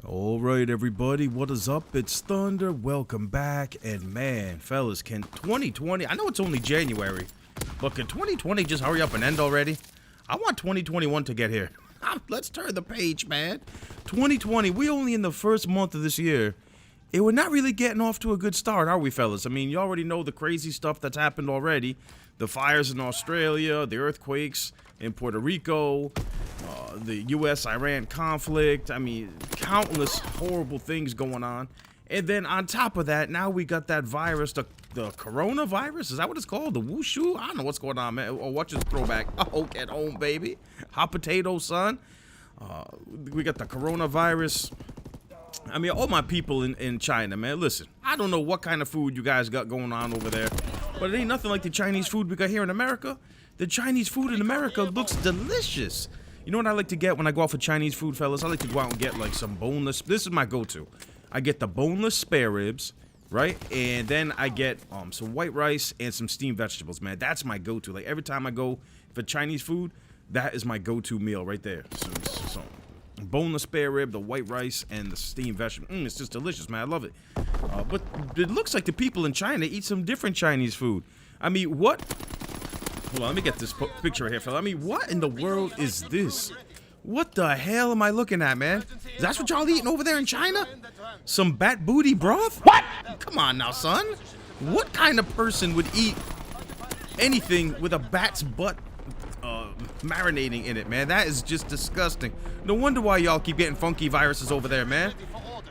All right, everybody, what is up? It's Thunder. Welcome back. And man, fellas, can 2020, I know it's only January, but can 2020 just hurry up and end already? I want 2021 to get here. Let's turn the page, man. 2020, we only in the first month of this year. And we're not really getting off to a good start, are we, fellas? I mean, you already know the crazy stuff that's happened already. The fires in Australia, the earthquakes in Puerto Rico, the U.S.-Iran conflict. I mean, countless horrible things going on. And then on top of that, now we got that virus, the coronavirus. Is that what it's called? The wushu? I don't know what's going on, man. Or watch this throwback. Oh, get home, baby. Hot potato, son. We got the coronavirus. I mean, all my people in China, man, listen, I don't know what kind of food you guys got going on over there, but it ain't nothing like the Chinese food we got here in America. The Chinese food in America looks delicious. You know what I like to get when I go out for Chinese food, fellas? I like to go out and get, like, some boneless. This is my go-to. I get the boneless spare ribs, right? And then I get some white rice and some steamed vegetables, man. That's my go-to. Like, every time I go for Chinese food, that is my go-to meal right there. So boneless spare rib, the white rice, and the steamed vegetable. It's just delicious, man. I love it. But it looks like the people in China eat some different Chinese food. I mean, what? Hold on, let me get this picture right here, fella. I mean, what in the world is this? What the hell am I looking at, man? That's what y'all eating over there in China? Some bat booty broth? What? Come on now, son. What kind of person would eat anything with a bat's butt marinating in it, man? That is just disgusting. No wonder why y'all keep getting funky viruses over there, man.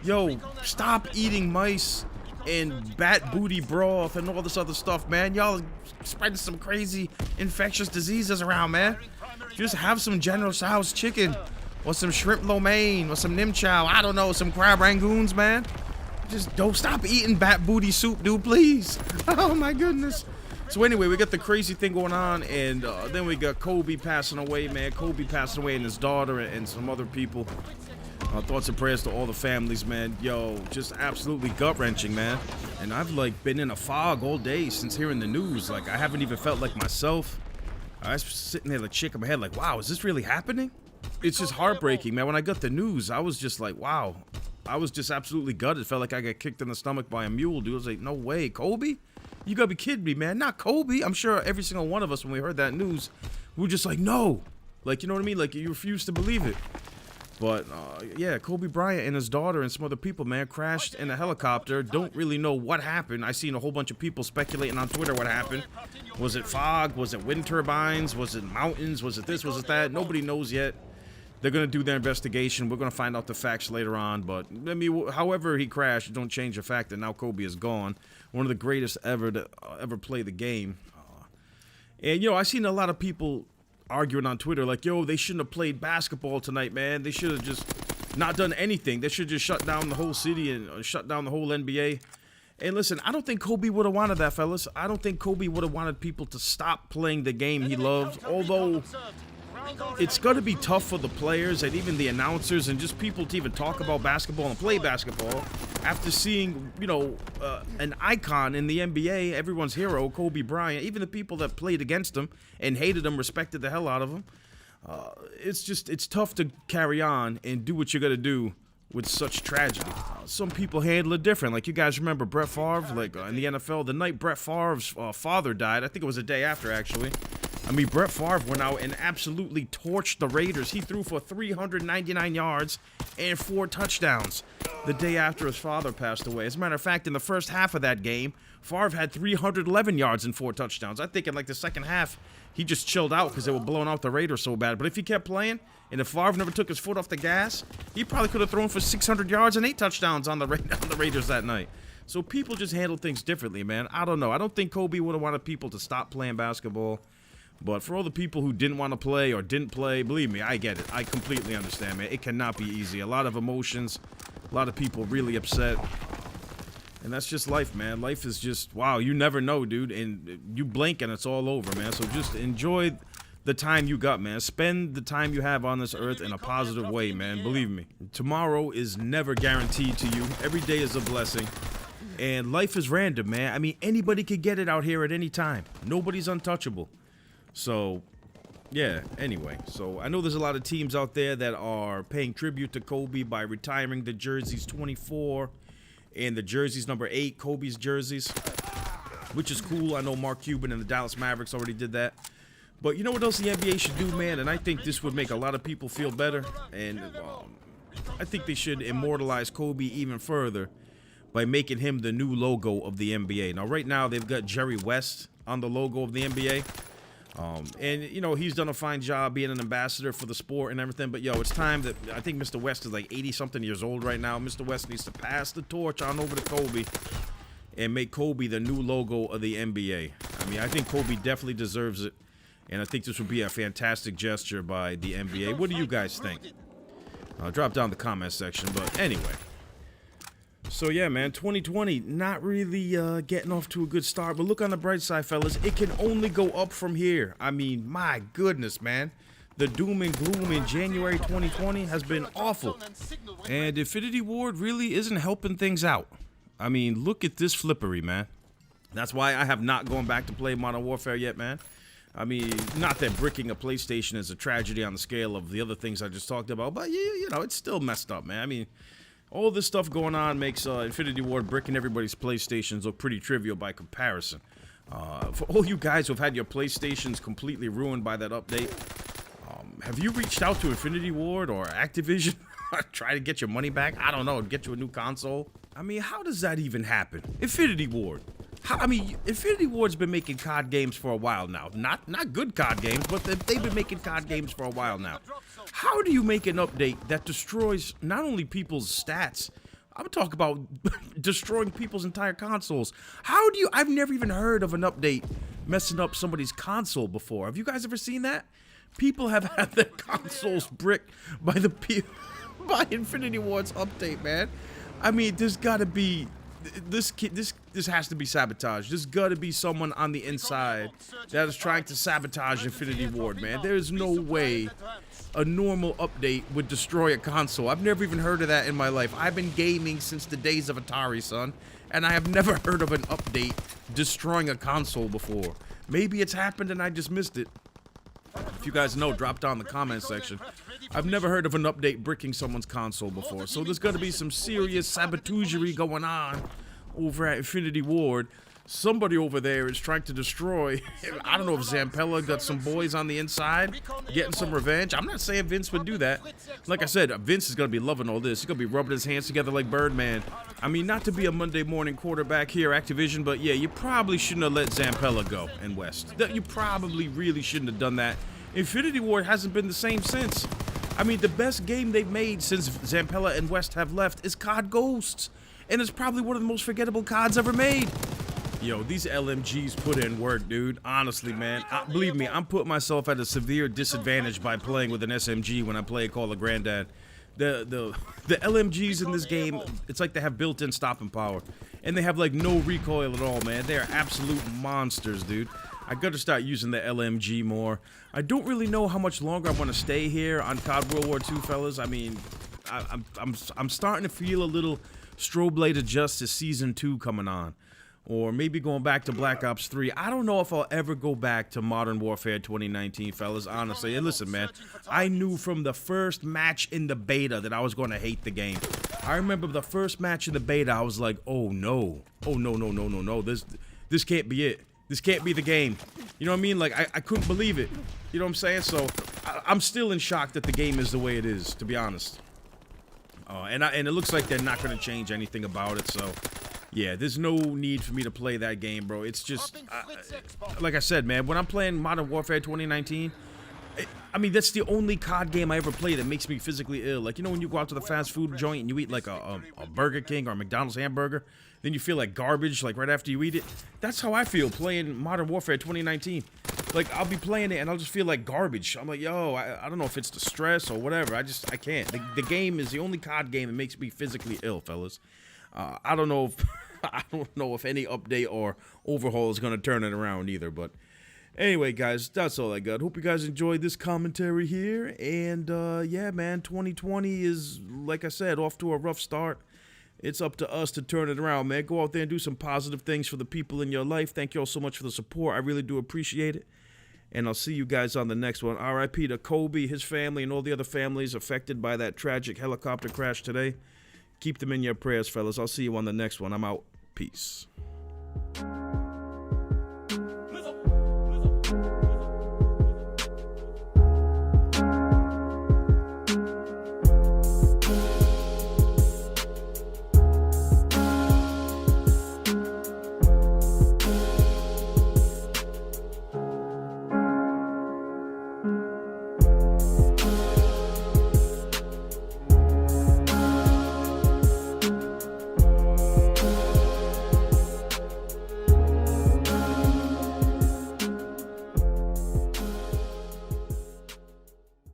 Yo, stop eating mice and bat booty broth and all this other stuff, man. Y'all spreading some crazy infectious diseases around, man. Just have some General Tso's chicken or some shrimp lo mein or some nim chow. I don't know, some crab rangoons, man. Just don't stop eating bat booty soup, dude, please. Oh my goodness. So anyway, we got the crazy thing going on, and then we got Kobe passing away, man. Kobe passing away, and his daughter and some other people. Thoughts and prayers to all the families, man. Yo, just absolutely gut-wrenching, man. And I've, like, been in a fog all day since hearing the news. Like, I haven't even felt like myself. I was sitting there, like, shaking my head, like, wow, is this really happening? It's just heartbreaking, man. When I got the news, I was just like, wow. I was just absolutely gutted. It felt like I got kicked in the stomach by a mule, dude. I was like, no way, Kobe? You gotta be kidding me, man. Not Kobe. I'm sure every single one of us, when we heard that news, we were just like, no. Like, you know what I mean? Like, you refused to believe it. But, yeah, Kobe Bryant and his daughter and some other people, man, crashed in a helicopter. Don't really know what happened. I seen a whole bunch of people speculating on Twitter what happened. Was it fog? Was it wind turbines? Was it mountains? Was it this? Was it that? Nobody knows yet. They're going to do their investigation. We're going to find out the facts later on. But, I mean, however he crashed, don't change the fact that now Kobe is gone. One of the greatest ever to ever play the game. And, you know, I seen a lot of people arguing on Twitter like, yo, they shouldn't have played basketball tonight, man. They should have just not done anything. They should just shut down the whole city and shut down the whole NBA. And listen, I don't think Kobe would have wanted that, fellas. I don't think Kobe would have wanted people to stop playing the game he loved, although it's going to be tough for the players and even the announcers and just people to even talk about basketball and play basketball after seeing, you know, an icon in the NBA, everyone's hero, Kobe Bryant. Even the people that played against him and hated him respected the hell out of him. It's tough to carry on and do what you got to do with such tragedy. Some people handle it different. Like, you guys remember Brett Favre, like in the NFL, the night Brett Favre's father died. I think it was a day after, actually. I mean, Brett Favre went out and absolutely torched the Raiders. He threw for 399 yards and 4 touchdowns the day after his father passed away. As a matter of fact, in the first half of that game, Favre had 311 yards and 4 touchdowns. I think in, like, the second half, he just chilled out because they were blowing out the Raiders so bad. But if he kept playing, and if Favre never took his foot off the gas, he probably could have thrown for 600 yards and 8 touchdowns on the Raiders that night. So people just handle things differently, man. I don't know. I don't think Kobe would have wanted people to stop playing basketball. But for all the people who didn't want to play or didn't play, believe me, I get it. I completely understand, man. It cannot be easy. A lot of emotions, a lot of people really upset. And that's just life, man. Life is just, wow, you never know, dude. And you blink and it's all over, man. So just enjoy the time you got, man. Spend the time you have on this earth in a positive way, man. Believe me. Tomorrow is never guaranteed to you. Every day is a blessing. And life is random, man. I mean, anybody could get it out here at any time. Nobody's untouchable. So yeah, anyway, so I know there's a lot of teams out there that are paying tribute to Kobe by retiring the jerseys 24 and the jerseys number 8, Kobe's jerseys, which is cool. I know Mark Cuban and the Dallas Mavericks already did that. But you know what else the NBA should do, man? And I think this would make a lot of people feel better. And I think they should immortalize Kobe even further by making him the new logo of the NBA. Now, right now, they've got Jerry West on the logo of the NBA. And, you know, he's done a fine job being an ambassador for the sport and everything. But, yo, it's time that I think Mr. West is like 80-something years old right now. Mr. West needs to pass the torch on over to Kobe and make Kobe the new logo of the NBA. I mean, I think Kobe definitely deserves it. And I think this would be a fantastic gesture by the NBA. What do you guys think? Drop down the comment section. But anyway. So yeah, man, 2020, not really getting off to a good start. But look on the bright side, fellas. It can only go up from here. I mean, my goodness, man. The doom and gloom in January 2020 has been awful. And Infinity Ward really isn't helping things out. I mean, look at this flippery, man. That's why I have not gone back to play Modern Warfare yet, man. I mean, not that bricking a PlayStation is a tragedy on the scale of the other things I just talked about, but, you know, it's still messed up, man. I mean, all this stuff going on makes Infinity Ward bricking everybody's PlayStations look pretty trivial by comparison. For all you guys who have had your PlayStations completely ruined by that update, have you reached out to Infinity Ward or Activision? Try to get your money back? I don't know, get you a new console? I mean, how does that even happen? Infinity Ward. I mean, Infinity Ward's been making COD games for a while now. Not good COD games, but they've been making COD games for a while now. How do you make an update that destroys not only people's stats, I'm talking about destroying people's entire consoles. How do you, I've never even heard of an update messing up somebody's console before. Have you guys ever seen that? People have had their consoles bricked by by Infinity Ward's update, man. I mean, there's gotta be, this has to be sabotage. There's got to be someone on the inside that is trying to sabotage Infinity Ward, man. There is no way a normal update would destroy a console. I've never even heard of that in my life. I've been gaming since the days of Atari, son, and I have never heard of an update destroying a console before. Maybe it's happened and I just missed it. If you guys know, drop down in the comment section. I've never heard of an update bricking someone's console before, so there's got to be some serious sabotagery going on over at Infinity Ward. Somebody over there is trying to destroy. I don't know if Zampella got some boys on the inside getting some revenge. I'm not saying Vince would do that. Like I said, Vince is going to be loving all this. He's going to be rubbing his hands together like Birdman. I mean, not to be a Monday morning quarterback here, Activision, but yeah, you probably shouldn't have let Zampella go in West. You probably really shouldn't have done that. Infinity Ward hasn't been the same since. I mean, the best game they've made since Zampella and West have left is COD Ghosts. And it's probably one of the most forgettable CODs ever made. Yo, these LMGs put in work, dude. Honestly, man. Believe me, I'm putting myself at a severe disadvantage by playing with an SMG when I play Call of Granddad. The LMGs in this game, it's like they have built-in stopping power. And they have, like, no recoil at all, man. They are absolute monsters, dude. I gotta start using the LMG more. I don't really know how much longer I want to stay here on COD World War II, fellas. I mean, I'm starting to feel a little Strobe Blade of Justice Season 2 coming on. Or maybe going back to Black Ops 3. I don't know if I'll ever go back to Modern Warfare 2019, fellas, honestly. And listen, man, I knew from the first match in the beta that I was going to hate the game. I remember the first match in the beta, I was like, oh no. Oh no. This can't be it. This can't be the game. You know what I mean? Like, I couldn't believe it. You know what I'm saying? So, I'm still in shock that the game is the way it is, to be honest. And it looks like they're not going to change anything about it, so... Yeah, there's no need for me to play that game, bro. It's just, like I said, man, when I'm playing Modern Warfare 2019, I mean, that's the only COD game I ever play that makes me physically ill. Like, you know when you go out to the fast food joint and you eat, like, a Burger King or a McDonald's hamburger, then you feel like garbage, like, right after you eat it? That's how I feel playing Modern Warfare 2019. Like, I'll be playing it and I'll just feel like garbage. I'm like, yo, I don't know if it's the stress or whatever. I can't. The game is the only COD game that makes me physically ill, fellas. I don't know if any update or overhaul is going to turn it around either. But anyway, guys, that's all I got. Hope you guys enjoyed this commentary here. And yeah, man, 2020 is, like I said, off to a rough start. It's up to us to turn it around, man. Go out there and do some positive things for the people in your life. Thank you all so much for the support. I really do appreciate it. And I'll see you guys on the next one. R.I.P. to Kobe, his family, and all the other families affected by that tragic helicopter crash today. Keep them in your prayers, fellas. I'll see you on the next one. I'm out. Peace.